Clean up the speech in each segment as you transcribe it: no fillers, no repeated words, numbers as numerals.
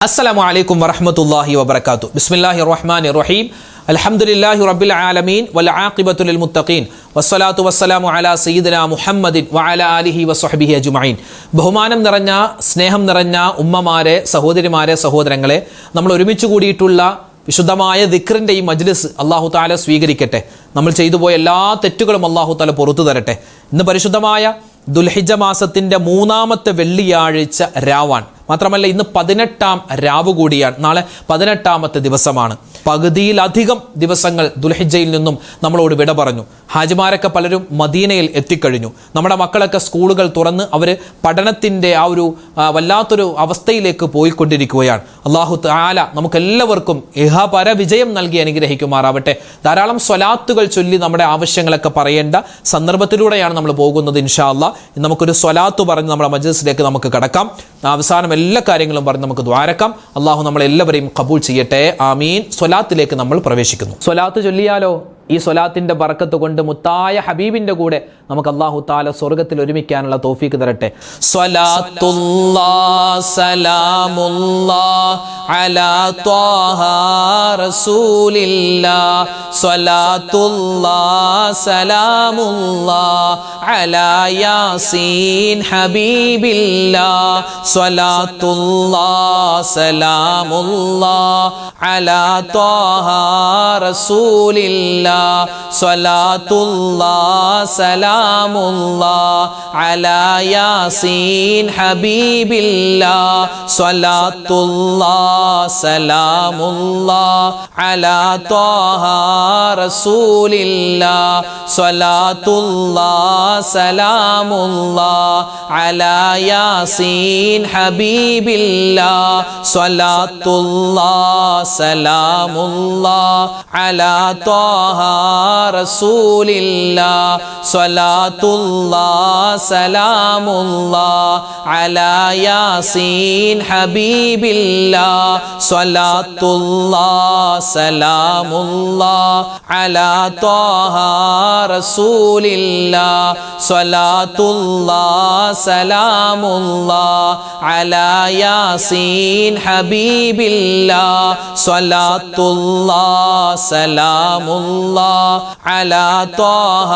അസ്സലാമു അലൈക്കും വറഹ്മത്തുള്ളാഹി വബറകാതുഹു. ബിസ്മില്ലാഹിർ റഹ്മാനിർ റഹീം. അൽഹംദുലില്ലാഹി റബ്ബിൽ ആലമീൻ വൽ ആഖിബത്തു ലിൽ മുത്തഖീൻ വസ്സലാത്തു വസ്സലാമു അലാ സയ്യിദിനാ മുഹമ്മദിൻ വഅലാ ആലിഹി വസ്വഹ്ബിഹി അജ്മഈൻ. ബഹുമാനം നിറഞ്ഞ സ്നേഹം നിറഞ്ഞ ഉമ്മമാരെ, സഹോദരിമാരെ, സഹോദരങ്ങളെ, നമ്മൾ ഒരുമിച്ച് കൂടിയിട്ടുള്ള വിശുദ്ധമായ ദിക്റിൻ്റെ ഈ മജ്ലിസ് അല്ലാഹു തആല സ്വീകരിക്കട്ടെ. നമ്മൾ ചെയ്തു പോയ എല്ലാ തെറ്റുകളും അല്ലാഹു തആല പുറത്തു തരട്ടെ. ഇന്ന് പരിശുദ്ധമായ ദുൽഹിജ്ജ മാസത്തിൻ്റെ 3-ാമത്തെ വെള്ളിയാഴ്ച രാവാണ്. മാത്രമല്ല ഇന്ന് 18-ാം രാവ് കൂടിയാണ്. നാളെ 18-ാമത്തെ ദിവസമാണ്. പകുതിയിലധികം ദിവസങ്ങൾ ദുൽഹിജ്ജയിൽ നിന്നും നമ്മളോട് വിട പറഞ്ഞു. ഹാജിമാരൊക്കെ പലരും മദീനയിൽ എത്തിക്കഴിഞ്ഞു. നമ്മുടെ മക്കളൊക്കെ സ്കൂളുകൾ തുറന്ന് അവർ പഠനത്തിൻ്റെ ആ ഒരു വല്ലാത്തൊരു അവസ്ഥയിലേക്ക് പോയിക്കൊണ്ടിരിക്കുകയാണ്. അല്ലാഹു തആല നമുക്കെല്ലാവർക്കും ഇഹപര വിജയം നൽകി അനുഗ്രഹിക്കുമാറാവട്ടെ. ധാരാളം സ്വലാത്തുകൾ ചൊല്ലി നമ്മുടെ ആവശ്യങ്ങളൊക്കെ പറയേണ്ട സന്ദർഭത്തിലൂടെയാണ് നമ്മൾ പോകുന്നത്. ഇൻഷാ അല്ലാഹ് നമുക്കൊരു സ്വലാത്ത് പറഞ്ഞ് നമ്മുടെ മജ്ലിസിലേക്ക് നമുക്ക് കടക്കാം. അവസാനം എല്ലാ കാര്യങ്ങളും പറഞ്ഞ് നമുക്ക് ദ്വാരക്കാം. അള്ളാഹു നമ്മളെല്ലാവരെയും ഖബൂൽ ചെയ്യട്ടെ. ആമീൻ. സ്വലാത്തിലേക്ക് നമ്മൾ പ്രവേശിക്കുന്നു. സ്വലാത്ത് ചൊല്ലിയാലോ? ഈ സ്വലാത്തിന്റെ ബറക്കത്ത് കൊണ്ട് മുത്തായ ഹബീബിന്റെ കൂടെ നമുക്ക് അല്ലാഹു തആല സ്വർഗ്ഗത്തിൽ ഒരുമിക്കാനുള്ള തൗഫീക്ക് തരട്ടെ. സ്വലാത്തുല്ലാഹ് സലാമുല്ലാഹ് അലാ ത്വാഹ റസൂലില്ലാഹ്. സ്വലാത്തുല്ലാഹ് സലാമുല്ലാഹ് അലാ യാസീൻ ഹബീബില്ലാഹ്. സ്വലാത്തുല്ലാഹ് സലാമുല്ലാഹ് അലാ ത്വാഹ റസൂലില്ലാഹ്. സ്വലാത്തുല്ലാഹ് സലാമുല്ലാഹ് അലാ യാസീൻ ഹബീബില്ലാഹ്. സ്വലാത്തുല്ലാഹ് സലാമുല്ലാഹ് അലാ ത്വാഹ റസൂലില്ലാഹ്. സ്വലാത്തുല്ലാഹ് സലാമുല്ലാഹ് അലാ യാസീൻ ഹബീബില്ലാഹ്. സ്വലാത്തുല്ലാഹ് സലാമുല്ലാഹ് അലാ ത്വാഹ റസൂലില്ലാഹ്. സ്വലാത്തുല്ലാഹ് സലാമുല്ലാഹ് അലാ യാസീൻ ഹബീബില്ലാഹ്. സ്വലാത്തുല്ലാഹ് സലാമുല്ലാഹ് അലാ ത്വാഹ റസൂലില്ലാഹ്. സ്വലാത്തുല്ലാഹ് സലാമുല്ലാഹ് അലാ യാസീൻ ഹബീബില്ലാഹ്. സ്വലാത്തുല്ലാഹ് സലാമുല്ലാഹ് അലാ ത്വാഹ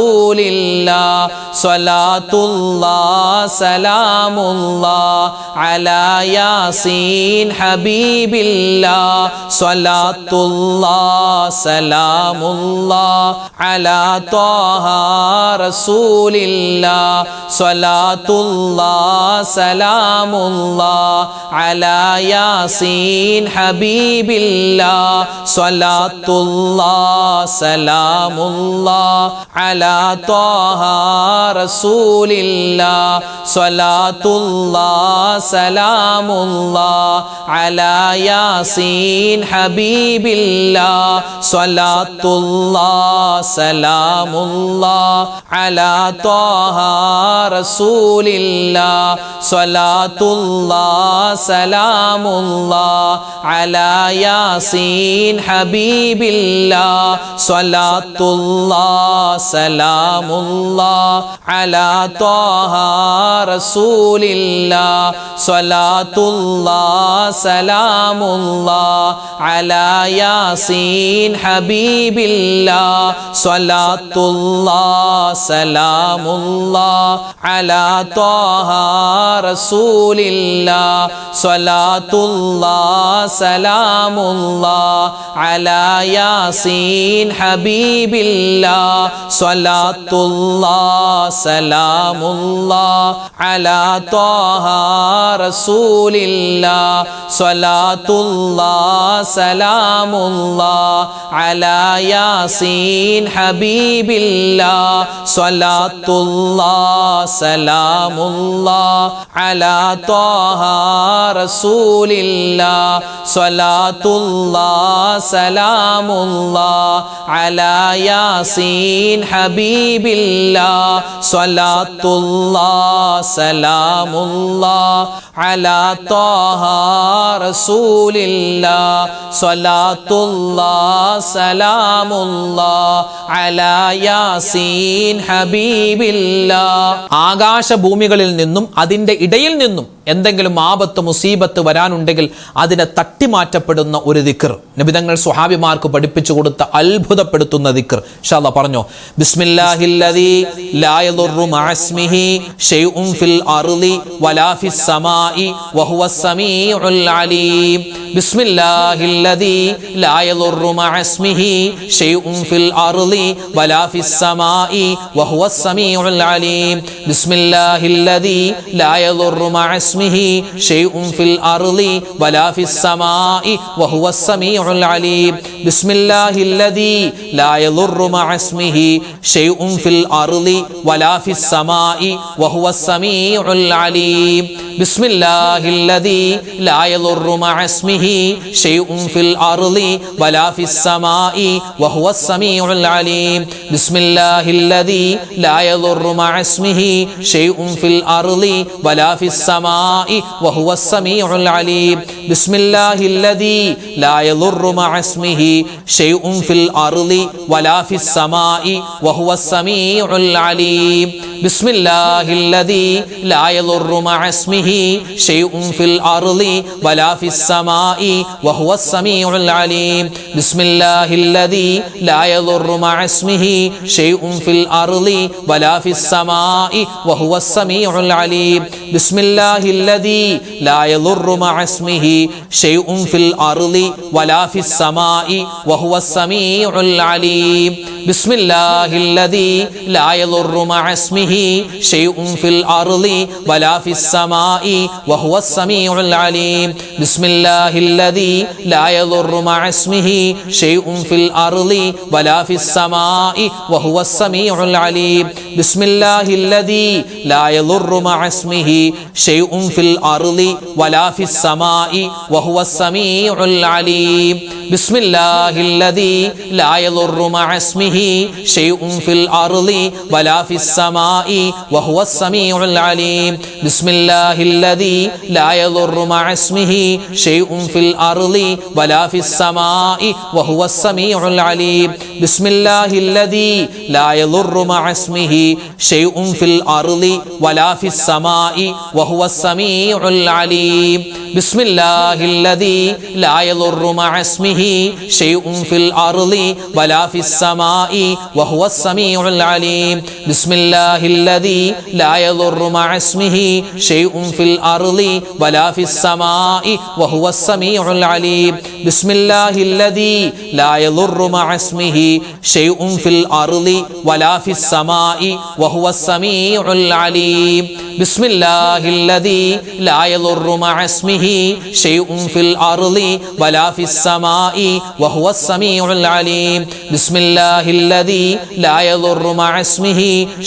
റസൂലില്ലാഹ്. സ്വലാത്തുല്ലാഹ് സലാമുല്ലാഹ് അലാ യാസീൻ ഹബീബില്ലാഹ്. സ്വലാത്തുല്ലാഹ് സലാമുല്ലാഹ് അലാ ത്വാഹ റസൂലില്ലാഹ്. സ്വലാത്തുല്ലാഹ് സലാമുല്ലാഹ് അലാ യാസീൻ ഹബീബില്ലാഹ്. സ്വലാത്തുല്ലാഹ് സലാമുല്ലാഹ് അലാ ത്വാഹ റസൂലില്ലാഹ്. സ്വലാത്തുല്ലാഹ് സലാമുല്ലാഹ് അലാ യാസീൻ ഹബീബില്ലാഹ്. സ്വലാത്തുല്ലാഹ് സലാമുല്ലാഹ് അലാ ത്വാഹ റസൂലില്ലാഹ്. സ്വലാത്തുല്ലാഹ് സലാമുല്ലാഹ് അലാ യാസീൻ ഹബീബില്ലാഹ്. സ്വലാത്തുല്ലാഹ് സലാമുല്ലാഹ് അലാ ത്വാഹ റസൂലില്ലാഹ്. സ്വലാത്തുല്ലാഹ് സലാമുല്ലാഹ് അലാ യാസീൻ ഹബീബില്ലാഹ്. സ്വലാത്തുല്ലാഹ് സലാമുല്ലാഹ് അലാ ത്വാഹ റസൂലില്ലാഹ്. സ്വലാത്തുല്ലാഹ് സലാമുല്ലാഹ് അലാ യാസീൻ ഹബീബില്ലാഹ്. സ്വലാത്തുല്ലാഹ് സലാമുല്ലാഹ് അലാ ത്വാഹ റസൂലില്ലാഹ്. സ്വലാത്തുല്ലാഹ് സലാമുല്ലാഹ് അലാ യാസീൻ ഹബീബില്ലാഹ്. സ്വലാത്തുല്ലാഹ് സലാമുല്ലാഹ് അലാ ത്വാഹ റസൂലില്ലാഹ്. സ്വലാത്തുല്ലാഹ് സലാമുല്ലാഹ് അലാ യാസീൻ ഹബീബില്ലാഹ് സ്വലാത്തുല്ലാഹ് സലാമുല്ലാഹ് അലാ ത്വാഹ റസൂലില്ലാഹ് സ്വലാത്തുല്ലാഹ് സലാമുല്ലാഹ് അലാ യാസീൻ ഹബീബില്ലാഹ്. ആകാശഭൂമികളിൽ നിന്നും അതിൻ്റെ ഇടയിൽ നിന്നും എന്തെങ്കിലും ആപത്ത് മുസീബത്ത് വരാനുണ്ടെങ്കിൽ അതിനെ തട്ടിമാറ്റപ്പെടുന്ന ഒരു ദിക്ർ നബിതങ്ങൾ സ്വഹാബിമാർക്ക് പഠിപ്പിച്ചു കൊടുത്ത അത്ഭുതപ്പെടുത്തുന്ന ദിക്ർ. ഇൻഷാ അല്ലാഹ് പറഞ്ഞോ. ബിസ്മില്ലാഹില്ലദീ ലാ യദുറു മഅസ്മിഹി ശൈഉൻ ഫിൽ അർളി വലാ ഫിസ് സമാഇ വഹുവസ് സമീഉൽ അലീം. ബിസ്മില്ലാഹില്ലദീ ലാ യദുറു മഅസ്മിഹി ശൈഉൻ ഫിൽ അർളി വലാ ഫിസ് സമാഇ വഹുവസ് സമീഉൽ അലീം. ബിസ്മില്ലാഹില്ലദീ ലാ യദുറു മഅസ്മിഹി شيء في الأرض ولا في السماء وهو السميع العليم. بسم الله الذي لا يضر مع اسمه شيء في الأرض ولا في السماء وهو السميع العليم. بسم الله الذي لا يضر مع اسمه شيء في الأرض ولا في السماء وهو السميع العليم. بسم الله الذي لا يضر مع اسمه شيء في الأرض ولا في السماء وهو السميع العليم. بسم الله الذي لا يضر مع اسمه شيء في الأرض ولا في السماء وهو السميع العليم. بسم الله الذي لا يضر مع اسمه شيء في الأرض ولا في السماء وهو السميع العليم. بسم الله الذي لا يضر مع اسمه شيء في الأرض ولا في السماء وهو السميع العليم. بسم الله الذي لا يضر مع اسمه شيء في الأرض ولا في السماء وهو السميع العليم. بسم الله الذي لا يضر مع اسمه شيء في الأرض ولا في السماء وهو السميع العليم. بسم الله الذي لا يضر مع اسمه شيء في الأرض ولا في السماء وهو السميع العليم. بسم الله الذي لا يضر مع اسمه شيء في الأرض ولا في السماء وهو السميع العليم. بسم الله الذي لا يضر مع اسمه شيء في الأرض ولا في السماء وهو السميع العليم. بسم الله الذي لا يضر مع اسمه شيء في الأرض ولا في السماء وهو السميع العليم. بسم الله الذي لا يضر مع اسمه شيء في الأرض ولا في السماء وهو السميع العليم. بسم الله الذي لا يضر مع اسمه شيء في الأرض ولا في السماء وهو السميع العليم. بسم الله الذي لا يضر مع اسمه شيء في الأرض ولا في السماء وهو السميع العليم. بسم الله الذي لا يضر مع اسمه شيء في الأرض ولا في السماء وهو السميع العليم. بسم الله الذي لا يضر مع اسمه شيء في الأرض ولا في السماء وهو السميع العليم. بسم الله الذي لا يضر مع اسمه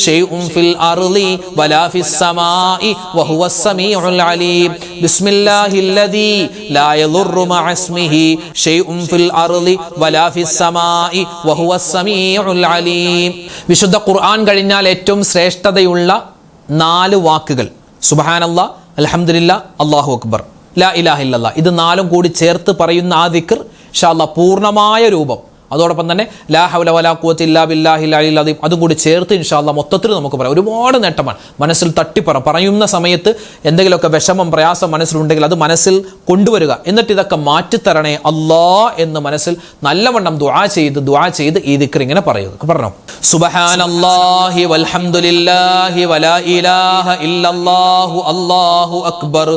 شيء في الأرض ولا في السماء وهو السميع العليم. بسم الله الذي لا يضر مع اسمه شيء في الأرض ولا في السماء وهو السميع العليم. വിശുദ്ധ ഖുർആൻ കഴിഞ്ഞാൽ ഏറ്റവും ശ്രേഷ്ഠതയുള്ള 4 വാക്കുകൾ സുബ്ഹാനല്ലാഹ്, അൽഹംദുലില്ലാഹ്, അല്ലാഹു അക്ബർ, ലാ ഇലാഹ ഇല്ലല്ലാഹ്. ഇത് 4 കൂടി ചേർത്ത് പറയുന്ന ആ ദിക്ർ ഇൻഷാ അല്ലാഹ് പൂർണ്ണമായ രൂപം, അതോടൊപ്പം തന്നെ ലാ ഹൗല വലാ ഖുവത ഇല്ലാ ബില്ലാഹിൽ അലിയിൽ അദീം അതും കൂടി ചേർത്ത് ഇൻഷാ അല്ലാഹ് മൊത്തത്തിൽ നമുക്ക് പറയാം. ഒരുപാട് നേട്ടമാണ്. മനസ്സിൽ പറയുന്ന സമയത്ത് എന്തെങ്കിലുമൊക്കെ വിഷമം പ്രയാസം മനസ്സിലുണ്ടെങ്കിൽ അത് മനസ്സിൽ കൊണ്ടുവരിക. എന്നിട്ട് ഇതൊക്കെ മാറ്റിത്തരണേ അല്ലാ എന്ന് മനസ്സിൽ നല്ലവണ്ണം ദുആ ചെയ്ത് ഈ ദിക്ർ ഇങ്ങനെ പറയുക. പറഞ്ഞോ. സുബ്ഹാനല്ലാഹി വൽഹംദുലില്ലാഹി വലാ ഇലാഹ ഇല്ലല്ലാഹു അല്ലാഹു അക്ബർ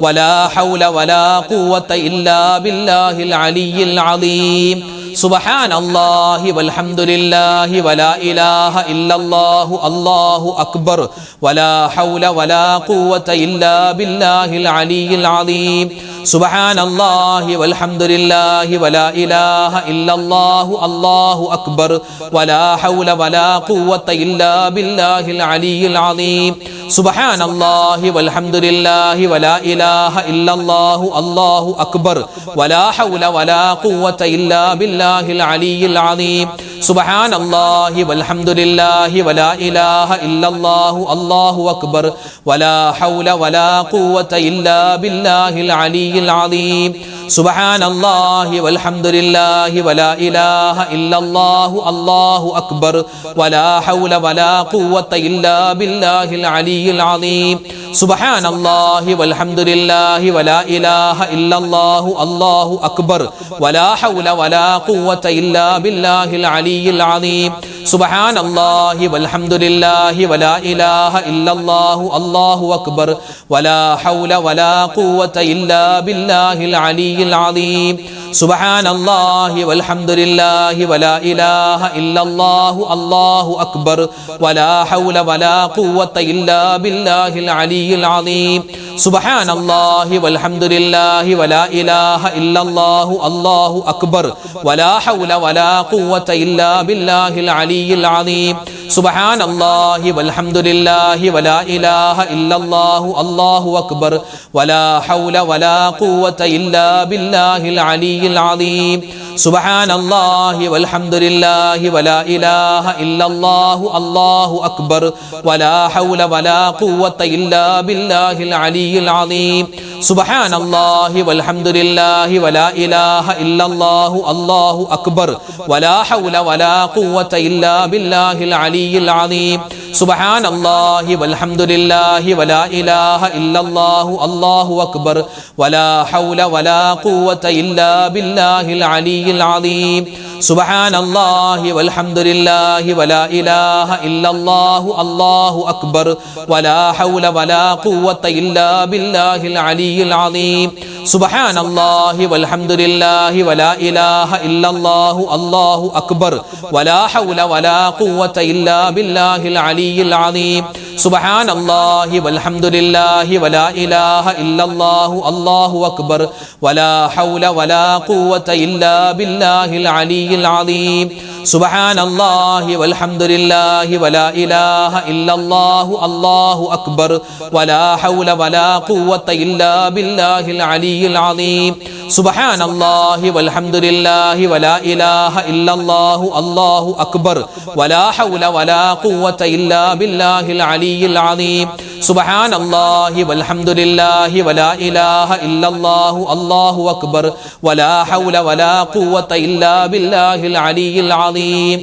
വലാ ഹൗല വലാ ഖുവത ഇല്ലാ ബില്ലാഹിൽ അലിയിൽ അദീം. സുബ്ഹാനല്ലാഹി വൽഹംദുലില്ലാഹി വലാ ഇലാഹ ഇല്ലല്ലാഹു അല്ലാഹു അക്ബർ വലാ ഹൗല വലാ ഖുവത ഇല്ലാ ബില്ലാഹിൽ അലിയിൽ അദീം. സുബ്ഹാനല്ലാഹി വൽഹംദുലില്ലാഹി വലാ ഇലാഹ ഇല്ലല്ലാഹു അല്ലാഹു അക്ബർ വലാ ഹൗല വലാ ഖുവത ഇല്ലാ ബില്ലാഹിൽ അലിയിൽ അദീം. സുബ്ഹാനല്ലാഹി വൽഹംദുലില്ലാഹി വലാ ഇലാഹ ഇല്ലല്ലാഹു അല്ലാഹു അക്ബർ വലാ ഹൗല വലാ ഖുവത ഇല്ലാ ബില്ലാഹിൽ അലിയിൽ അദീം സുബ്ഹാനല്ലാഹി വൽഹംദുലില്ലാഹി വലാ ഇലാഹ ഇല്ലല്ലാഹു അല്ലാഹു അക്ബർ വലാ ഹൗല വലാ ഖുവത ഇല്ലാ ബില്ലാഹിൽ അലിയിൽ അദീം സുബ്ഹാനല്ലാഹി വൽഹംദുലില്ലാഹി വലാ ഇലാഹ ഇല്ലല്ലാഹു അല്ലാഹു അക്ബർ വലാ ഹൗല വലാ ഖുവത ഇല്ലാ ബില്ലാഹിൽ അലിയിൽ അദീം സുബ്ഹാനല്ലാഹി വൽഹംദുലില്ലാഹി വലാ ഇലാഹ ഇല്ലല്ലാഹു അല്ലാഹു അക്ബർ വലാ ഹൗല വലാ ഖുവത ഇല്ലാ ബില്ലാഹിൽ അലിയിൽ അദീം സുബ്ഹാനല്ലാഹി വൽഹംദുലില്ലാഹി വലാ ഇലാഹ ഇല്ലല്ലാഹു അല്ലാഹു അക്ബർ വലാ ഹൗല വലാ ഖുവത ഇല്ലാ ബില്ലാഹിൽ അലിയിൽ അദീം സുബ്ഹാനല്ലാഹി വൽഹംദുലില്ലാഹി വലാ ഇലാഹ ഇല്ലല്ലാഹു അല്ലാഹു അക്ബർ വലാ ഹൗല വലാ ഖുവത ഇല്ലാ ബില്ലാഹിൽ അലിയിൽ അദീം സുബ്ഹാനല്ലാഹി വൽഹംദുലില്ലാഹി വലാ ഇലാഹ ഇല്ലല്ലാഹു അല്ലാഹു അക്ബർ വലാ ഹൗല വലാ ഖുവത ഇല്ലാ ബില്ലാഹിൽ അലിയിൽ അദീം സുബ്ഹാനല്ലാഹി വൽഹംദുലില്ലാഹി വലാ ഇലാഹ ഇല്ലല്ലാഹു അല്ലാഹു അക്ബർ വലാ ഹൗല വലാ ഖുവത ഇല്ലാ ബില്ലാഹിൽ അലിയിൽ അദീം സുബ്ഹാനല്ലാഹി വൽഹംദുലില്ലാഹി വലാ ഇലാഹ ഇല്ലല്ലാഹു അല്ലാഹു അക്ബർ വലാ ഹൗല വലാ ഖുവത ഇല്ലാ ബില്ലാഹിൽ അലിയിൽ അദീം സുബ്ഹാനല്ലാഹി വൽഹംദുലില്ലാഹി വലാ ഇലാഹ ഇല്ലല്ലാഹു അല്ലാഹു അക്ബർ വലാ ഹൗല വലാ ഖുവത ഇല്ലാ ബില്ലാഹിൽ അലിയിൽ അദീം സുബ്ഹാനല്ലാഹി വൽഹംദുലില്ലാഹി വലാ ഇലാഹ ഇല്ലല്ലാഹു അല്ലാഹു അക്ബർ വലാ ഹൗല വലാ ഖുവത ഇല്ലാ ബില്ലാഹിൽ അലിയിൽ അദീം സുബ്ഹാനല്ലാഹി വൽഹംദുലില്ലാഹി വലാ ഇലാഹ ഇല്ലല്ലാഹു അല്ലാഹു അക്ബർ വലാ ഹൗല വലാ ഖുവത ഇല്ലാ ബില്ലാഹിൽ അലിയിൽ അദീം സുബ്ഹാനല്ലാഹി വൽഹംദുലില്ലാഹി വലാ ഇലാഹ ഇല്ലല്ലാഹു അല്ലാഹു അക്ബർ വലാ ഹൗല വലാ ഖുവത ഇല്ലാ ബില്ലാഹിൽ അലിയിൽ അദീം സുബ്ഹാനല്ലാഹി വൽഹംദുലില്ലാഹി വലാ ഇലാഹ ഇല്ലല്ലാഹു അല്ലാഹു അക്ബർ വലാ ഹൗല വലാ ഖുവത ഇല്ലാ ബില്ലാഹിൽ അലിയിൽ അദീം സുബ്ഹാനല്ലാഹി വൽഹംദുലില്ലാഹി വലാ ഇലാഹ ഇല്ലല്ലാഹു അല്ലാഹു അക്ബർ വലാ ഹൗല വലാ ഖുവത ഇല്ലാ ബില്ലാഹിൽ അലിയിൽ അദീം സുബ്ഹാനല്ലാഹി വൽഹംദുലില്ലാഹി വലാ ഇലാഹ ഇല്ലല്ലാഹു അല്ലാഹു അക്ബർ വലാ ഹൗല വലാ ഖുവത ഇല്ലാ ബില്ലാഹിൽ അലിയിൽ അദീം സുബ്ഹാനല്ലാഹി വൽഹംദുലില്ലാഹി വലാ ഇലാഹ ഇല്ലല്ലാഹു അല്ലാഹു അക്ബർ വലാ ഹൗല വലാ ഖുവത ഇല്ലാ ബില്ലാഹിൽ അലിയിൽ അദീം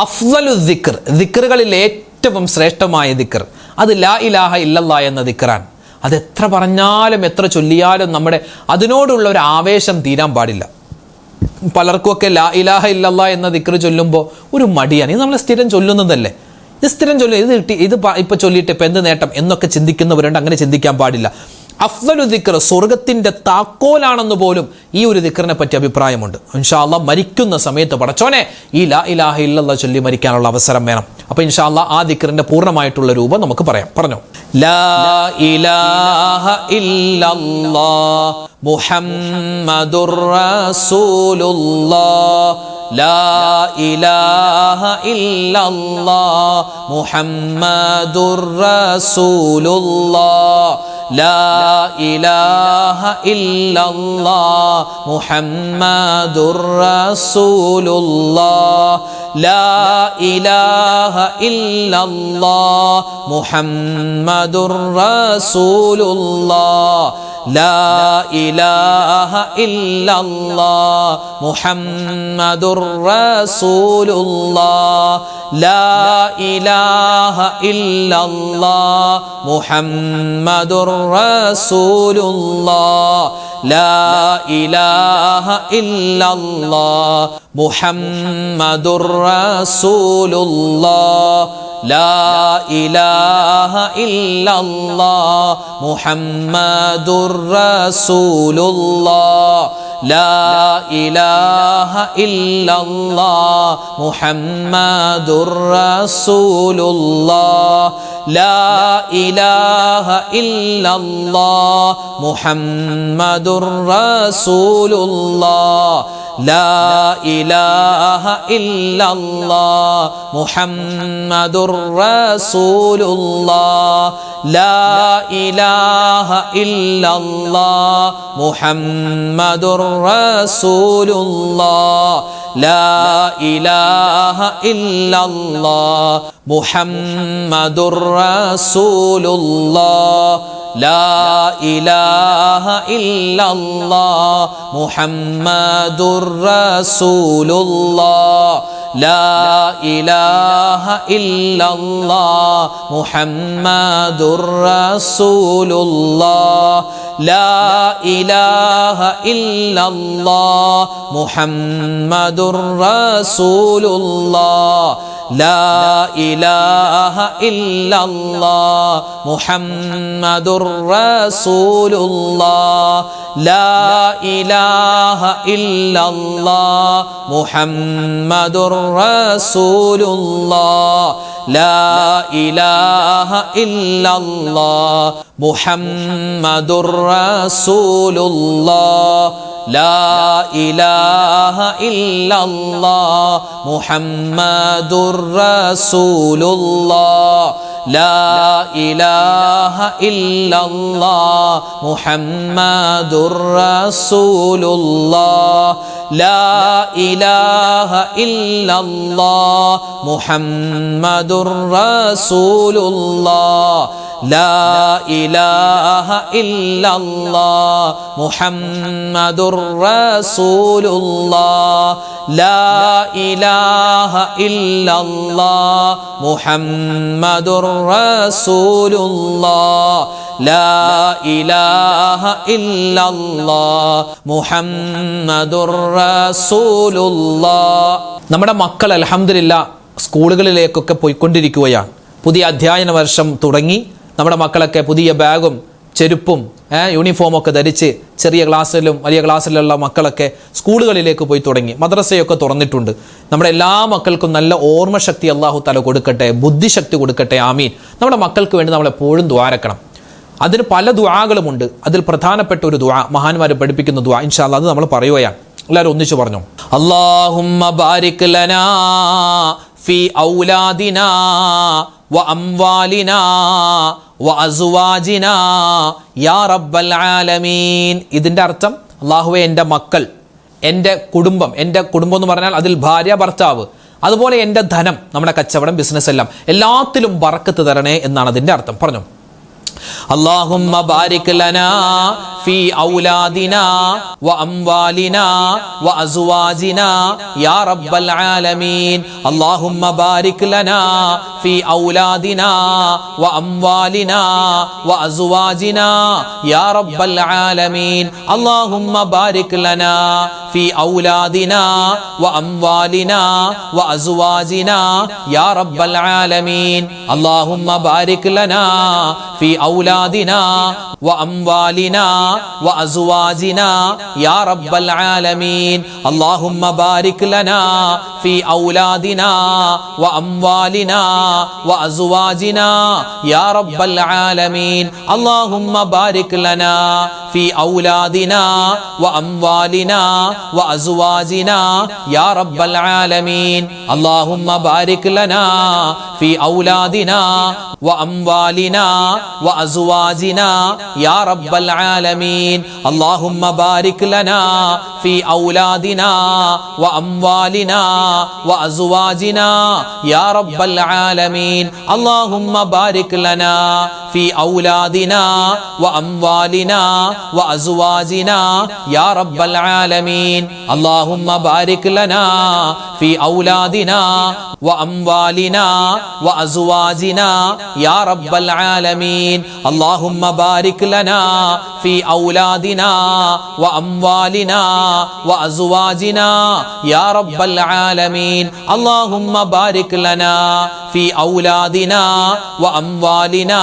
അഫ്ളലു ദിക്ർ, ദിക്റുകളിൽ ഏറ്റവും ശ്രേഷ്ഠമായ ദിക്ർ അത് ലാ ഇലാഹ ഇല്ലല്ലാഹ് എന്ന ദിക്റാണ്. അത് എത്ര പറഞ്ഞാലും എത്ര ചൊല്ലിയാലും നമ്മുടെ അതിനോടുള്ള ഒരു ആവേശം തീരാൻ പാടില്ല. പലർക്കുമൊക്കെ ലാ ഇലാഹ ഇല്ലല്ലാഹ് എന്ന ദിക്ർ ചൊല്ലുമ്പോൾ ഒരു മടിയാണ്. ഇത് നമ്മൾ സ്ഥിരം ചൊല്ലുന്നതല്ലേ, ഇത് സ്ഥിരം ചൊല്ലും, ഇത് കിട്ടി, ഇത് ഇപ്പം ചൊല്ലിയിട്ട് ഇപ്പം എന്ത് നേട്ടം എന്നൊക്കെ ചിന്തിക്കുന്നവരുണ്ട്. അങ്ങനെ ചിന്തിക്കാൻ പാടില്ല. അഫ്ളലു ദിക്ർ സ്വർഗത്തിൻ്റെ താക്കോലാണെന്ന് പോലും ഈ ഒരു ദിക്റിനെ പറ്റി അഭിപ്രായമുണ്ട്. ഇൻഷാ അല്ലാഹ് മരിക്കുന്ന സമയത്ത് പടച്ചോനെ ഈ ലാ ഇലാഹ ഇല്ലല്ലാഹ് ചൊല്ലി മരിക്കാനുള്ള അവസരം വേണം. അപ്പോൾ ഇൻഷാ അല്ലാഹ് ആ ദിക്റിന്റെ പൂർണ്ണമായിട്ടുള്ള രൂപം നമുക്ക് പറയാം. പറഞ്ഞോ, ലാ ഇലാഹ ഇല്ലല്ലാഹ് മുഹമ്മദുർ റസൂലുള്ളാഹ് ലാ ഇലാഹ ഇല്ലല്ലാഹ് മുഹമ്മദുർ റസൂലുള്ളാഹ് ലാ ഇലാഹ ഇല്ലല്ലാഹ് മുഹമ്മദുർ റസൂലുള്ളാഹ് ലാ ഇലാഹ ഇല്ലല്ലാഹ് മുഹമ്മദുർ റസൂലുള്ളാഹ് ലാ ഇലാഹ ഇല്ലല്ലാഹ് മുഹമ്മദുർ റസൂലുള്ളാഹ് ലാ ഇലാഹ ഇല്ലല്ലാഹ് മുഹമ്മദുർ റസൂലുള്ളാഹ് ലാ ഇലാഹ ഇല്ലല്ലാഹ് മുഹമ്മദുർ റസൂലുള്ളാഹ് ലാ ഇലാഹ ഇല്ലല്ലാഹ് മുഹമ്മദുർ റസൂലുള്ളാഹ് ലാ ഇലാഹ ഇല്ലല്ലാഹ് മുഹമ്മദുർ റസൂലുള്ളാഹ് ലാ ഇലാഹ ഇല്ലല്ലാഹ് മുഹമ്മദുർ റസൂലുള്ളാഹ് ലാ ഇലാഹ ഇല്ലല്ലാഹ് മുഹമ്മദുർ റസൂലുള്ളാഹ് ലാ ഇലാഹ ഇല്ലല്ലാഹ് മുഹമ്മദുർ റസൂലുള്ളാഹ് ലാ ഇലാഹ ഇല്ലല്ലാഹ് മുഹമ്മദുർ റസൂലുള്ളാഹ് ലാ ഇലാഹ ഇല്ലല്ലാഹ് മുഹമ്മദുർ റസൂലുള്ളാഹ് ലാ ഇലാഹ ഇല്ലല്ലാഹ് മുഹമ്മദുർ റസൂലുള്ളാഹ് ലാ ഇലാഹ ഇല്ലല്ലാഹ് മുഹമ്മദുർ റസൂലുള്ളാഹ് ലാ ഇലാഹ ഇല്ലല്ലാഹ് മുഹമ്മദുർ റസൂലുള്ളാഹ് ലാ ഇലാഹ ഇല്ലല്ലാഹ് മുഹമ്മദുർ റസൂലുള്ളാഹ് ലാ ഇലാഹ ഇല്ലല്ലാഹ് മുഹമ്മദുർ റസൂലുള്ളാഹ് ലാ ഇലാഹ ഇല്ലല്ലാഹ് മുഹമ്മദുർ റസൂലുള്ളാഹ് ലാ ഇലാഹ ഇല്ലല്ലാഹ് മുഹമ്മദുർ റസൂലുള്ളാഹ് ലാ ഇലാഹ ഇല്ലല്ലാഹ് മുഹമ്മദുർ റസൂലുള്ളാഹ് ലാ ഇലാഹ ഇല്ലല്ലാഹ് മുഹമ്മദുർ റസൂലുള്ളാഹ് ലാ ഇലാഹ ഇല്ലല്ലാഹ് മുഹമ്മദുർ റസൂലുള്ളാഹ് ലാ ഇലാഹ ഇല്ലല്ലാഹ് മുഹമ്മദുർ റസൂലുള്ളാഹ്. നമ്മുടെ മക്കൾ അൽഹംദുലില്ലാഹ് സ്കൂളുകളിലേക്കൊക്കെ പോയിക്കൊണ്ടിരിക്കുകയാണ്. പുതിയ അധ്യയന വർഷം തുടങ്ങി. നമ്മുടെ മക്കളൊക്കെ പുതിയ ബാഗും ചെരുപ്പും യൂണിഫോമൊക്കെ ധരിച്ച് ചെറിയ ക്ലാസ്സിലും വലിയ ക്ലാസ്സിലുള്ള മക്കളൊക്കെ സ്കൂളുകളിലേക്ക് പോയി തുടങ്ങി. മദ്രസയൊക്കെ തുറന്നിട്ടുണ്ട്. നമ്മുടെ എല്ലാ മക്കൾക്കും നല്ല ഓർമ്മശക്തി അല്ലാഹു തആല കൊടുക്കട്ടെ, ബുദ്ധിശക്തി കൊടുക്കട്ടെ. ആമീൻ. നമ്മുടെ മക്കൾക്ക് വേണ്ടി നമ്മൾ എപ്പോഴും ദുആരക്കണം. അതിന് പല ദുആകളുമുണ്ട്. അതിൽ പ്രധാനപ്പെട്ട ഒരു ദുആ മഹാന്മാർ പഠിപ്പിക്കുന്ന ദുആ, ഇൻഷാ അല്ലാഹ് അത് നമ്മൾ പറയുകയാണ്. എല്ലാവരും ഒന്നിച്ചു പറഞ്ഞു. അല്ലാഹുമ്മ ബാരിക് ലനാ ഫീ ഔലാദിനാ വ അംവാലിനാ വ അസ്വാജിനാ യാ റബ്ബൽ ആലമീൻ. ഇതിൻ്റെ അർത്ഥം, അല്ലാഹുവേ എൻ്റെ മക്കൾ, എൻ്റെ കുടുംബം എന്ന് പറഞ്ഞാൽ അതിൽ ഭാര്യ ഭർത്താവ്, അതുപോലെ എൻ്റെ ധനം, നമ്മുടെ കച്ചവടം, ബിസിനസ് എല്ലാം, എല്ലാത്തിലും ബറക്കത്ത് തരണേ എന്നാണ് അതിൻ്റെ അർത്ഥം. പറഞ്ഞു. اللهم بارك لنا في أولادنا وأموالنا وأزواجنا يا رب العالمين. اللهم بارك لنا في أولادنا وأموالنا وأزواجنا يا رب العالمين. اللهم بارك لنا في أولادنا وأموالنا وأزواجنا يا رب العالمين. اللهم بارك لنا في أولادنا وأموالنا وأزواجنا يا رب العالمين. اللهم بارك لنا في أولادنا وأموالنا وأزواجنا يا رب العالمين. اللهم بارك لنا في أولادنا وأموالنا وأزواجنا يا رب العالمين. اللهم بارك لنا في أولادنا وأموالنا وأزواجنا يا رب العالمين. اللهم بارك لنا في أولادنا وأموالنا وأزواجنا يا رب العالمين. اللهم بارك لنا في أولادنا وأموالنا وأزواجنا يا رب العالمين. اللهم بارك لنا في أولادنا وأموالنا وأزواجنا يا رب العالمين. اللهم بارك لنا في أولادنا وأموالنا وأزواجنا يا رب العالمين. اللهم بارك لنا في أولادنا وأموالنا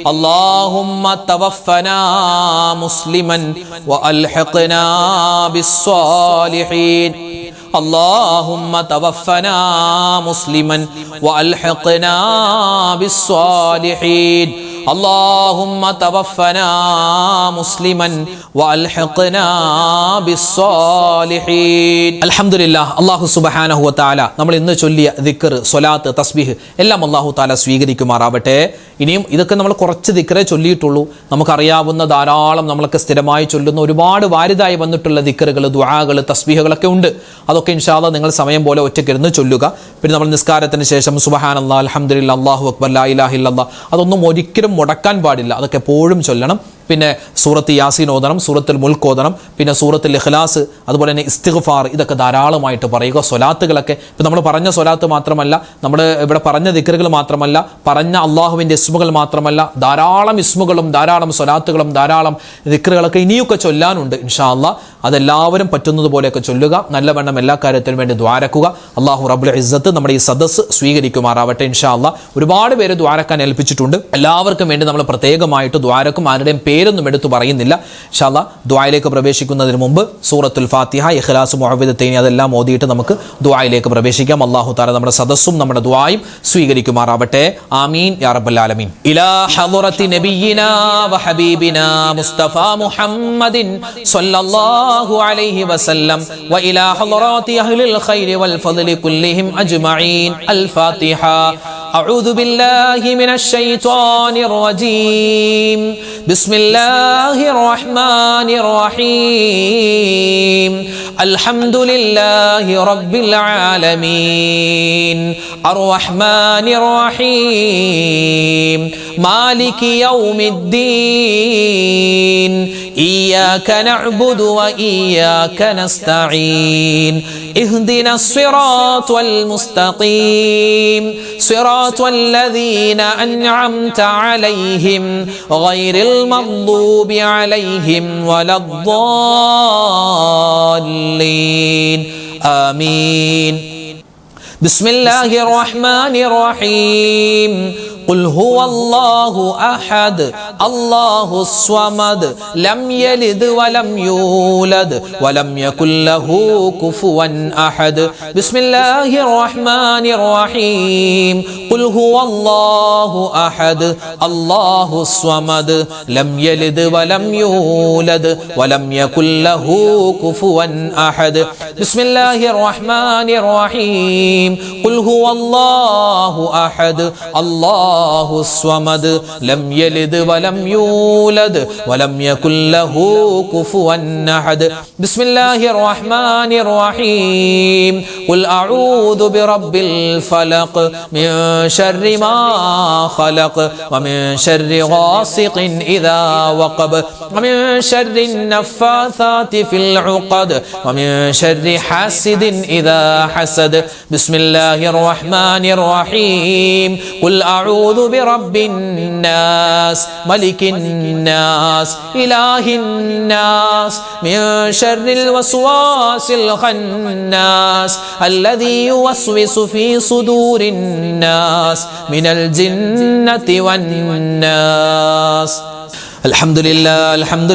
اللهم توفنا مسلما وألحقنا بالصالحين اللهم توفنا مسلما وألحقنا بالصالحين اللهم توفنا مسلما وألحقنا بالصالحين അൽഹംദുലില്ലാഹ്. അല്ലാഹു സുബ്ഹാനഹു വ തആല നമ്മൾ ഇന്ന് ചൊല്ലിയ ദിക്ർ, സ്വലാത്ത്, തസ്ബീഹ് എല്ലാം അല്ലാഹു തആല സ്വീകരിക്കുമാറാവട്ടെ. ഇനിയും ഇതൊക്കെ നമ്മൾ കുറച്ച് ദിക്റേ ചൊല്ലിയിട്ടുള്ളൂ. നമുക്കറിയാവുന്ന ധാരാളം നമ്മളൊക്കെ സ്ഥിരമായി ചൊല്ലുന്ന ഒരുപാട് വാരിതായി വന്നിട്ടുള്ള ദിക്റുകൾ, ദുആകൾ, തസ്ബീഹുകളൊക്കെ ഉണ്ട്. അതൊക്കെ ഇൻഷാ അല്ലാഹ് നിങ്ങൾ സമയം പോലെ ഒറ്റയ്ക്കിരുന്ന് ചൊല്ലുക. പിന്നെ നമ്മൾ നിസ്കാരത്തിന് ശേഷം സുബ്ഹാനല്ലാഹ്, അൽഹംദുലില്ലാഹ്, അല്ലാഹു അക്ബർ, ലാ ഇലാഹ ഇല്ലല്ലാഹ് അതൊന്നും ഒരിക്കലും മുടക്കാൻ പാടില്ല. അതൊക്കെ എപ്പോഴും ചൊല്ലണം. പിന്നെ സൂറത്ത് യാസീൻ ഓതണം, സൂറത്തുൽ മുൽക്ക് ഓതണം, പിന്നെ സൂറത്തുൽ ഇഖ്ലാസ്, അതുപോലെ തന്നെ ഇസ്തിഗ്ഫാർ, ഇതൊക്കെ ധാരാളമായിട്ട് പറയുക. സ്വലാത്തുകളൊക്കെ ഇപ്പം നമ്മൾ പറഞ്ഞ സ്വലാത്ത് മാത്രമല്ല, നമ്മൾ ഇവിടെ പറഞ്ഞ ദിക്റുകൾ മാത്രമല്ല, പറഞ്ഞ അള്ളാഹുവിൻ്റെ ഇസ്മുകൾ മാത്രമല്ല, ധാരാളം ഇസ്മുകളും ധാരാളം സ്വലാത്തുകളും ധാരാളം ദിക്റുകളൊക്കെ ഇനിയൊക്കെ ചൊല്ലാനുണ്ട്. ഇൻഷാ അല്ലാഹ് അതെല്ലാവരും പറ്റുന്നത് പോലെയൊക്കെ ചൊല്ലുക. നല്ലവണ്ണം എല്ലാ കാര്യത്തിനും വേണ്ടി ദ്വാരക്കുക. അള്ളാഹു റബ്ബുൽ ഇസ്സത്ത് നമ്മുടെ ഈ സദസ്സ് സ്വീകരിക്കുമാറാവട്ടെ. ഇൻഷാ അല്ലാഹ് ഒരുപാട് പേര് ദ്വാരക്കാൻ ഏൽപ്പിച്ചിട്ടുണ്ട്. എല്ലാവർക്കും വേണ്ടി നമ്മൾ പ്രത്യേകമായിട്ട് ദ്വാരക്കും. ആരുടെയും പേരൊന്നും എടുത്തു പറയുന്നില്ല. ഇൻഷാ അല്ലാഹ് ദുആയിലേക്ക് പ്രവേശിക്കുന്നതിന് മുമ്പ് സൂറത്തുൽ ഫാത്തിഹ, ഇഖ്ലാസ്, മുഅവ്വിദത്തൈൻ അതെല്ലാം ഓതിയിട്ട് നമുക്ക് ദുആയിലേക്ക് പ്രവേശിക്കാം. അല്ലാഹു തആല നമ്മുടെ സദസ്സും നമ്മുടെ ദുആയും സ്വീകരിക്കുമാറാവട്ടെ. ആമീൻ യാ റബ്ബൽ ആലമീൻ. ഇലാ ഹളറത്തി നബിയിനാ വ ഹബീബിനാ മുസ്തഫ മുഹമ്മദിൻ സ്വല്ലല്ലാഹു അലൈഹി വസല്ലം വ ഇലാ ഹളറാത്തി അഹ്ലിൽ ഖൈരി വൽ ഫദ്ലി കുല്ലിഹിം അജ്മഈൻ. അൽ ഫാത്തിഹ. أعوذ بالله من الشيطان الرجيم. بسم الله الرحمن الرحيم. الحمد لله رب العالمين الرحمن الرحيم مالك يوم الدين إياك نعبد وإياك نستعين اهدنا الصراط المستقيم صراط الذين أنعمت عليهم غير المغضوب عليهم ولا الضالين آمين. بسم الله الرحمن الرحيم. قل هو الله أحد الله الصمد لم يلد ولم يولد ولم يكن له كفوا أحد. بسم الله الرحمن الرحيم. قل هو الله أحد الله الصمد لم يلد ولم يولد ولم يكن له كفوا أحد. بسم الله الرحمن الرحيم. قل هو الله أحد الله الصمد لم يلد ولم يولد ولم يكن له كفوا أحد. بسم الله الرحمن الرحيم. قل أعوذ برب الفلق من شر ما خلق ومن شر غاسق إذا وقب ومن شر النفاثات في العقد ومن شر حاسد إذا حسد. بسم الله الرحمن الرحيم. قل أعوذ برب الناس ملك الناس إله الناس من شر الوسواس الخناس الذي يوسوس في صدور الناس من الجنة والناس. الحمد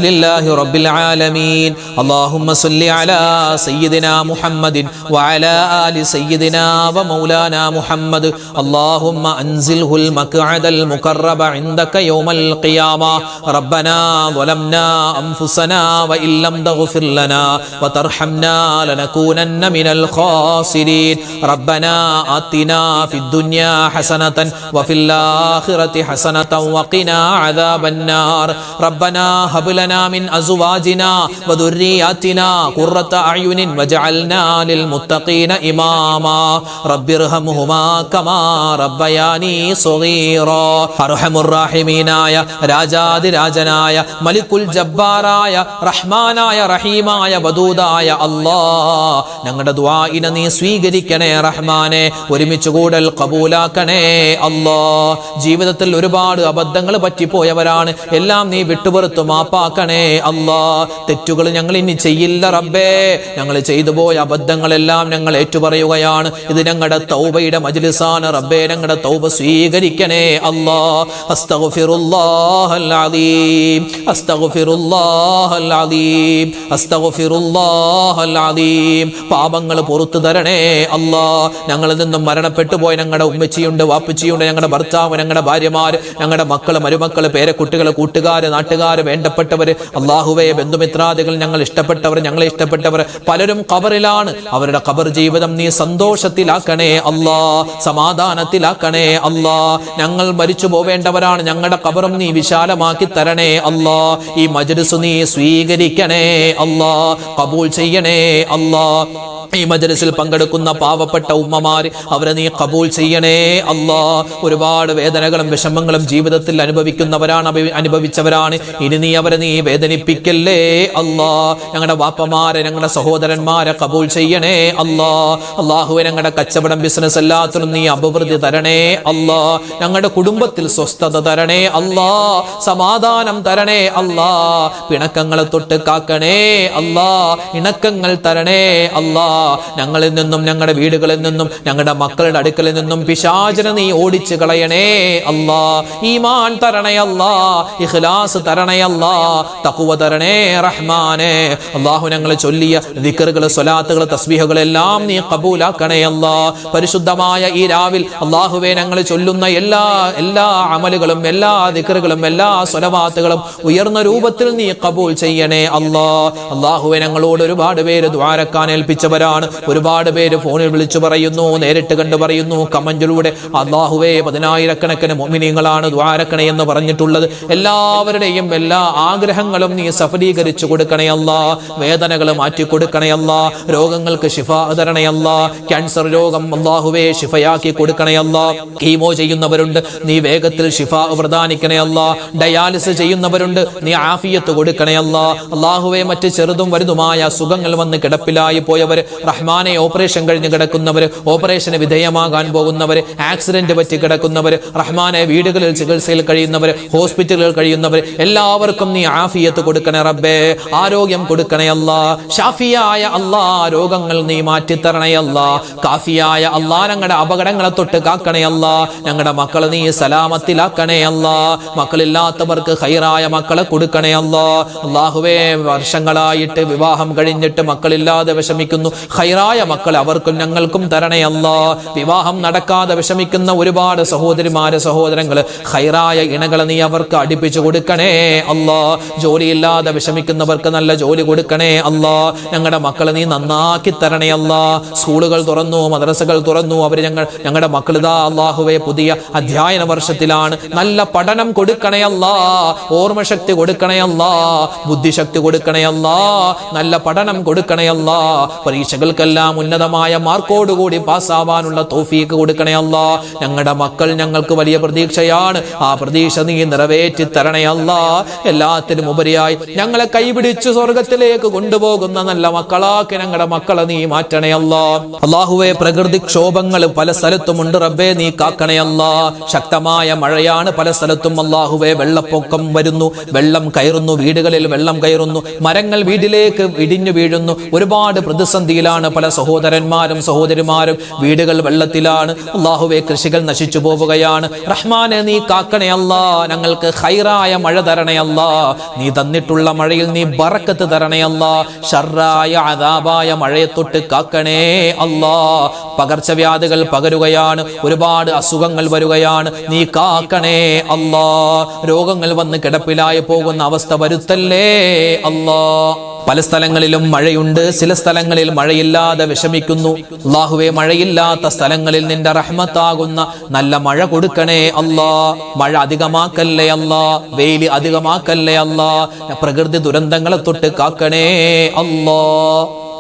لله رب العالمين. اللهم صل على سيدنا محمد وعلى آل سيدنا ومولانا محمد. اللهم أنزله المقعد المقرب عندك يوم القيامة. ربنا ظلمنا أنفسنا وإن لم تغفر لنا وترحمنا لنكونن من الخاسرين. ربنا آتنا في الدنيا حسنة وفي الآخرة حسنة وقنا عذاب النار. ربنا هب لنا من أزواجنا وذرياتنا قرة أعين واجعلنا للمتقين إماما. رب ارحمهما كما ربياني صغيرا. أرحم الراحمين ആയ രാജാതിരാജനായ മലിക്കുൽ ജബ്ബാറായ റഹ്മാനായ റഹീമായ വദൂദായ അല്ലാഹ് ഞങ്ങളുടെ ദുആഇനെ നീ സ്വീകരിക്കണേ റഹ്മാനെ. ഒരുമിച്ച് കൂടൽ കബൂലാക്കണേ അല്ലാഹ്. ജീവിതത്തിൽ ഒരുപാട് അബദ്ധങ്ങൾ പറ്റിപ്പോയവരാണ്. എല്ലാം നീ വിട്ടുപുറത്തു മാപ്പാക്കണേ അല്ലാ. തെറ്റുകൾ ഞങ്ങൾ ഇനി ചെയ്യില്ല റബ്ബേ. ഞങ്ങൾ ചെയ്തു പോയ അബദ്ധങ്ങളെല്ലാം ഞങ്ങൾ ഏറ്റുപറയുകയാണ്. ഇത് ഞങ്ങളുടെ തൗബയുടെ മജ്ലിസാണ് റബ്ബേ. ഞങ്ങളുടെ തൗബ സ്വീകരിക്കണേ അല്ലാ. അസ്തഗ്ഫിറുല്ലാഹൽ അദീം, അസ്തഗ്ഫിറുല്ലാഹൽ അദീം, അസ്തഗ്ഫിറുല്ലാഹൽ അദീം. പാപങ്ങൾ പുറത്തു തരണേ അല്ലാ. ഞങ്ങളിൽ നിന്നും മരണപ്പെട്ടു പോയ ഞങ്ങളുടെ ഉമ്മച്ചിയുണ്ട്, വാപ്പച്ചിയുണ്ട്, ഞങ്ങളുടെ ഭർത്താവ്, ഞങ്ങളുടെ ഭാര്യമാര്, ഞങ്ങളുടെ മക്കള്, മരുമക്കള്, പേരക്കുട്ടികള്, കൂട്ടുകാര്, നാട്ടുകാര്, വേണ്ടപ്പെട്ടവര്, അല്ലാഹുവേ, ബന്ധുമിത്രാദികൾ, ഞങ്ങൾ ഇഷ്ടപ്പെട്ടവർ, ഞങ്ങളെ ഇഷ്ടപ്പെട്ടവർ പലരും ഖബറിലാണ്. അവരുടെ ഖബർ ജീവിതം നീ സന്തോഷത്തിലാക്കണേ അല്ലാ, സമാധാനത്തിലാക്കണേ അല്ലാ. ഞങ്ങൾ മരിച്ചു പോവേണ്ടവരാണ്. ഞങ്ങളുടെ ഖബറും നീ വിശാലമാക്കി തരണേ അല്ലാ. ഈ മജ്ലിസ് നീ സ്വീകരിക്കണേ അല്ലാ, ഖബൂൽ ചെയ്യണേ അല്ലാ. ഈ മജ്ലിസിൽ പങ്കെടുക്കുന്ന പാവപ്പെട്ട ഉമ്മമാര്, അവരെ നീ ഖബൂൽ ചെയ്യണേ അല്ലാ. ഒരുപാട് വേദനകളും വിഷമങ്ങളും ജീവിതത്തിൽ അനുഭവിച്ചവരാണ്. ഇനി നീ അവരെ നീ വേദനിപ്പിക്കല്ലേ അല്ലാ. ഞങ്ങളുടെ വാപ്പമാരെ, ഞങ്ങളുടെ സഹോദരന്മാരെ ഖബൂൽ ചെയ്യണേ അല്ലാ. അല്ലാഹുവേ, ഞങ്ങളുടെ കച്ചവടം, ബിസിനസ് എല്ലാത്തിനും നീ അഭിവൃദ്ധി തരണേ അല്ലാ. ഞങ്ങളുടെ കുടുംബത്തിൽ സ്വസ്ഥത തരണേ അല്ലാ, സമാധാനം തരണേ അല്ലാ. പിണക്കങ്ങളെ തൊട്ട് കാക്കണേ അല്ലാ, ഇണക്കങ്ങൾ തരണേ അല്ലാ. ഞങ്ങളിൽ നിന്നും, ഞങ്ങളുടെ വീടുകളിൽ നിന്നും, ഞങ്ങളുടെ മക്കളുടെ അടുക്കലിൽ നിന്നും പിശാചിനെ നീ ഓടിച്ചു കളയണേ അല്ലാ. ഈമാൻ തരണേ അല്ലാ, ഇഖ്ലാസ് തരണേ അല്ലാ, തഖ്വ തരണേ റഹ്മാനേ. അല്ലാഹു ഞങ്ങൾ ചൊല്ലിയ ദിക്റുകൾ, സ്വലാത്തുകൾ, തസ്ബീഹുകൾ എല്ലാം നീ ഖബൂലാക്കണേ അല്ലാ. പരിശുദ്ധമായ ഈ രാവിൽ അല്ലാഹുവേ, ഞങ്ങൾ ചൊല്ലുന്ന എല്ലാ അമലുകളും, എല്ലാ ദിക്റുകളും, എല്ലാ സ്വലവാത്തുകളും ഉയർന്ന രൂപത്തിൽ നീ ഖബൂൽ ചെയ്യണേ അല്ലാ. അല്ലാഹുവേ, ഞങ്ങളോട് ഒരുപാട് പേര് ദുആരക്കാൻ ഏൽപ്പിച്ചവരാണ്. ഒരുപാട് പേര് ഫോണിൽ വിളിച്ചു പറയുന്നു, നേരിട്ട് കണ്ടു പറയുന്നു, കമന്റിലൂടെ. അല്ലാഹുവേ, 10,000-കണക്കിന് മുഅ്മിനീങ്ങളാണ് ദുആരക്കണേ എന്ന് പറഞ്ഞിട്ടുള്ളത്. എല്ലാവരുടെയും എല്ലാ ആഗ്രഹങ്ങളും നീ സഫലീകരിച്ചു കൊടുക്കണേ അല്ലാ. വേദനകൾ മാറ്റി കൊടുക്കണേ അല്ലാ. രോഗങ്ങൾക്ക് ശിഫാ തരണേ അല്ലാ. ക്യാൻസർ രോഗം അല്ലാഹുവേ ശിഫയാക്കി കൊടുക്കണേ അല്ലാ. കീമോ ചെയ്യുന്നവരുണ്ട്, നീ വേഗത്തിൽ ശിഫാ പ്രദാനിക്കണേ അല്ലാ. ഡയാലിസിസ് ചെയ്യുന്നവരുണ്ട്, നീ ആഫിയത്ത് കൊടുക്കണേ അല്ലാ. അല്ലാഹുവേ, മറ്റ് ചെറുതും വലുതുമായ അസുഖങ്ങൾ വന്ന് കിടപ്പിലായി പോയവർ, റഹ്മാനെ, ഓപ്പറേഷൻ കഴിഞ്ഞ് കിടക്കുന്നവര്, ഓപ്പറേഷന് വിധേയമാകാൻ പോകുന്നവര്, ആക്സിഡന്റ് പറ്റി കിടക്കുന്നവര്, റഹ്മാനെ, വീടുകളിൽ ചികിത്സയിൽ കഴിയുന്നവര്, ഹോസ്പിറ്റലുകളിൽ കഴിയുന്നവര്, എല്ലാവർക്കും നീ ആഫിയത്ത് കൊടുക്കണേ റബ്ബേ. ആരോഗ്യം കൊടുക്കണേ അല്ലാ. ഷാഫിയായ അല്ലാ, രോഗങ്ങൾ നീ മാറ്റിത്തരണേ അല്ലാ. കാഫിയായ അല്ലാ, ഞങ്ങളുടെ അപകടങ്ങളെ തൊട്ട് കാക്കണേ അല്ലാ. ഞങ്ങളുടെ മക്കളെ നീ സലാമത്തിലാക്കണേ അല്ലാ. മക്കളില്ലാത്തവർക്ക് ഖൈറായ മക്കളെ കൊടുക്കണേ അല്ലാ. അല്ലാഹുവേ, വർഷങ്ങളായിട്ട് വിവാഹം കഴിഞ്ഞിട്ട് മക്കളില്ലാതെ വിഷമിക്കുന്നു, ഖൈറായ മക്കൾ അവർക്കും ഞങ്ങൾക്കും തരണേ അല്ലാ. വിവാഹം നടക്കാതെ വിഷമിക്കുന്ന ഒരുപാട് സഹോദരിമാരെ, സഹോദരങ്ങള്, ഖൈറായ ഇണകളെ നീ അവർക്ക് അടുപ്പിച്ചു കൊടുക്കണേ അല്ലാ. ജോലിയില്ലാതെ വിഷമിക്കുന്നവർക്ക് നല്ല ജോലി കൊടുക്കണേ അല്ലാ. ഞങ്ങളുടെ മക്കളെ നീ നന്നാക്കി തരണേ അല്ലാ. സ്കൂളുകൾ തുറന്നു, മദ്രസകൾ തുറന്നു. ഞങ്ങളുടെ മക്കളിതാ അല്ലാഹുവേ പുതിയ അധ്യയന വർഷത്തിലാണ്. നല്ല പഠനം കൊടുക്കണേ അല്ലാ. ഓർമ്മശക്തി കൊടുക്കണേ അല്ലാ. ബുദ്ധിശക്തി കൊടുക്കണേ അല്ലാ. നല്ല പഠനം കൊടുക്കണേ അല്ലാ. പരീക്ഷകൾക്കെല്ലാം ഉന്നതമായ മാർക്കോടുകൂടി പാസ്സാവാനുള്ള തൗഫീഖ് കൊടുക്കണേ അല്ലാ. ഞങ്ങളുടെ മക്കൾ ഞങ്ങൾക്ക് വലിയ പ്രതീക്ഷയാണ്. ആ പ്രതീക്ഷ നീ നിറവേറ്റി തരണേ അല്ലാ. എല്ലാത്തിനും ഉപരിയായി ഞങ്ങളെ കൈപിടിച്ച് സ്വർഗത്തിലേക്ക് കൊണ്ടുപോകുന്ന നല്ല മക്കളാക്കി ഞങ്ങളുടെ മക്കളെ നീ മാറ്റണേ അല്ലാ. അല്ലാഹുവേ, പ്രകൃതിക്ഷോഭങ്ങൾ പല സ്ഥലത്തുമുണ്ട് റബ്ബേ, നീ കാക്കണേ അല്ലാ. ശക്തമായ മഴയാണ് പല സ്ഥലത്തും അല്ലാഹുവേ. വെള്ളപ്പൊക്കം വരുന്നു, വെള്ളം കയറുന്നു, വീടുകളിൽ വെള്ളം കയറുന്നു, മരങ്ങൾ വീട്ടിലേക്ക് ഇടിഞ്ഞു വീഴുന്നു. ഒരുപാട് പ്രതിസന്ധിയിലാണ് പല സഹോദരന്മാരും സഹോദരിമാരും. വീടുകൾ വെള്ളത്തിലാണ് അല്ലാഹുവേ. കൃഷികൾ നശിച്ചു പോവുകയാണ്. റഹ്മാനെ, നീ കാക്കണേ അല്ലാ. ഞങ്ങൾക്ക് ഖൈറായ മഴ തരണേ അല്ലാ. നീ തന്നിട്ടുള്ള മഴയിൽ നീ ബറക്കത്ത് തരണേ അല്ലാ. ശർറായ അദാബായ മഴയെ തൊട്ട് കാക്കണേ അല്ലാ. പകർച്ചവ്യാധികൾ പകരുകയാണ്, ഒരുപാട് അസുഖങ്ങൾ വരികയാണ്. നീ കാക്കണേ അല്ലാ. രോഗങ്ങൾ വന്ന് കിടപ്പിലായി പോകുന്ന അവസ്ഥ വരുത്തല്ലേ അല്ലാ. പല സ്ഥലങ്ങളിലും മഴയുണ്ട്, ചില സ്ഥലങ്ങളിൽ മഴയില്ലാതെ വിഷമിക്കുന്നു. അല്ലാഹുവേ, മഴയില്ലാത്ത സ്ഥലങ്ങളിൽ നിന്റെ റഹ്മത്താകുന്ന നല്ല മഴ കൊടുക്കണേ അല്ലാ. മഴ അധികമാക്കല്ലേ അല്ലാ. വെയിൽ അധികമാക്കല്ലേ അല്ലാ. പ്രകൃതി ദുരന്തങ്ങളെ തൊട്ട് കാക്കണേ അല്ലാ.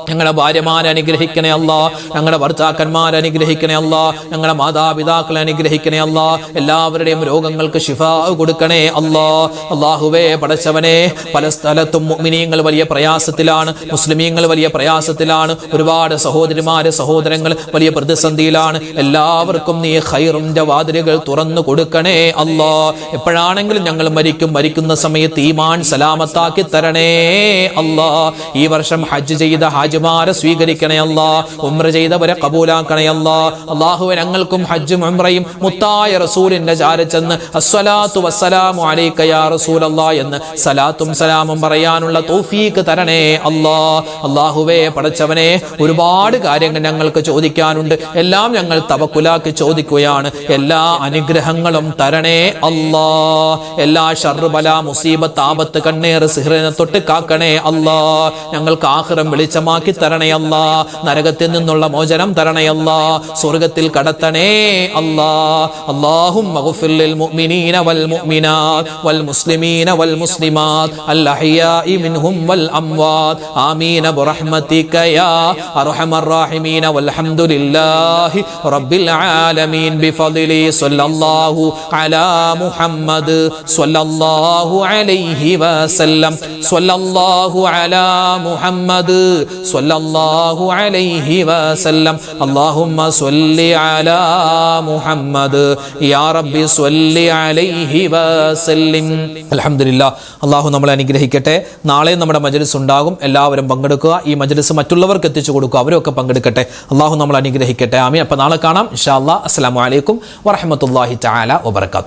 ഞങ്ങളുടെ ഭാര്യമാരെ അനുഗ്രഹിക്കണേ അല്ലാ, ഞങ്ങളുടെ ഭർത്താക്കന്മാരെ അനുഗ്രഹിക്കണേ അല്ലാ, ഞങ്ങളുടെ മാതാപിതാക്കളെ അനുഗ്രഹിക്കണേ അല്ലാ, എല്ലാവരുടെയും രോഗങ്ങൾക്ക് ശിഫാ കൊടുക്കണേ അല്ലാ. അല്ലാഹുവേ പടച്ചവനെ, പല സ്ഥലത്തും മുഅ്മിനീങ്ങൾ വലിയ പ്രയാസത്തിലാണ്, മുസ്ലിമീങ്ങൾ വലിയ പ്രയാസത്തിലാണ്, ഒരുപാട് സഹോദരിമാര് സഹോദരങ്ങൾ വലിയ പ്രതിസന്ധിയിലാണ്. എല്ലാവർക്കും നീ ഖൈറിന്റെ വാതിലുകൾ തുറന്നു കൊടുക്കണേ അല്ലാ. എപ്പോഴാണെങ്കിലും ഞങ്ങൾ മരിക്കുന്ന സമയത്ത് ഈമാൻ സലാമത്താക്കി തരണേ അല്ലാ. ഈ വർഷം ഹജ്ജ് ചെയ്ത ഹാജിമാരെ സ്വീകരിക്കണേ അല്ലാ, ഉംറ ചെയ്തവരെ കബൂലാക്കണേ അല്ലാ. അല്ലാഹുവേ ഞങ്ങൾക്കും ഹജ്ജും ഉംറയും മുത്തായ റസൂലിന്റെ ചാര ചെന്ന് അസ്സലാത്തു വസ്സലാമു അലൈക യാ റസൂലല്ലാഹ് എന്ന് സലാത്തും സലാമും പറയാനുള്ള തൗഫീഖ് തരണേ അല്ലാ. അല്ലാഹുവേ പടച്ചവനെ, ഒരുപാട് കാര്യങ്ങൾ ഞങ്ങൾക്ക് ചോദിക്കാനുണ്ട്, എല്ലാം ഞങ്ങൾ തവക്കുലാക്കി ചോദിക്കുകയാണ്. എല്ലാ അനുഗ്രഹങ്ങളും തരണേ അല്ലാ. എല്ലാ ശർറ് ബല മുസീബത്ത് ആപത്ത് കണ്ണേറ് സിഹ്റിനെ തൊട്ട് കാക്കണേ അല്ലാ. ഞങ്ങൾക്ക് ആഖിറം വെളിച്ചമാക്കി തരണേ അല്ലാ. നരകത്തിൽ നിന്നുള്ള മോചനം തരണേ അല്ലാ. സ്വർഗ്ഗത്തിൽ കടത്തണേ അല്ലാ. അല്ലാഹുമ്മ ഗ്ഫിർ ലിൽ മുഅ്മിനീന വൽ മുഅ്മിനാത്ത് വൽ മുസ്ലിമീന വൽ മുസ്ലിമാത്ത് അൽ അഹ്യാഇ മിൻഹും വൽ അംവാത് ആമീൻ ബിറഹ്മതിക യാ അർഹമർ റഹീമീൻ വൽഹംദുലില്ലാഹി റബ്ബിൽ ആലമീൻ ബിഫദ്ലി സ്വല്ലല്ലാഹു അലാ മുഹമ്മദ് സ്വല്ലല്ലാഹു അലൈഹി വസല്ലം സ്വല്ലല്ലാഹു അലാ മുഹമ്മദ് സ്വല്ലല്ലാഹു അലൈഹി വസല്ലം അല്ലാഹുമ്മ സ്വല്ലി അലാ മുഹമ്മദ് യാ റബ്ബി സ്വല്ലി അലൈഹി വസല്ലം. അൽഹംദുലില്ലാഹ്. അല്ലാഹു നമ്മളെ അനുഗ്രഹിക്കട്ടെ. നാളെ നമ്മുടെ മജ്ലിസ് ഉണ്ടാകും, എല്ലാവരും പങ്കെടുക്കുക. ഈ മജ്ലിസ് മറ്റുള്ളവർക്ക് എത്തിച്ചു കൊടുക്കുക, അവരൊക്കെ പങ്കെടുക്കട്ടെ. അല്ലാഹു നമ്മളെ അനുഗ്രഹിക്കട്ടെ. ആമീൻ. അപ്പോൾ നാളെ കാണാം ഇൻഷാ അല്ലാഹ്. അസ്സലാമു അലൈക്കും വറഹ്മത്തുള്ളാഹി തആല വബറകാതുഹു.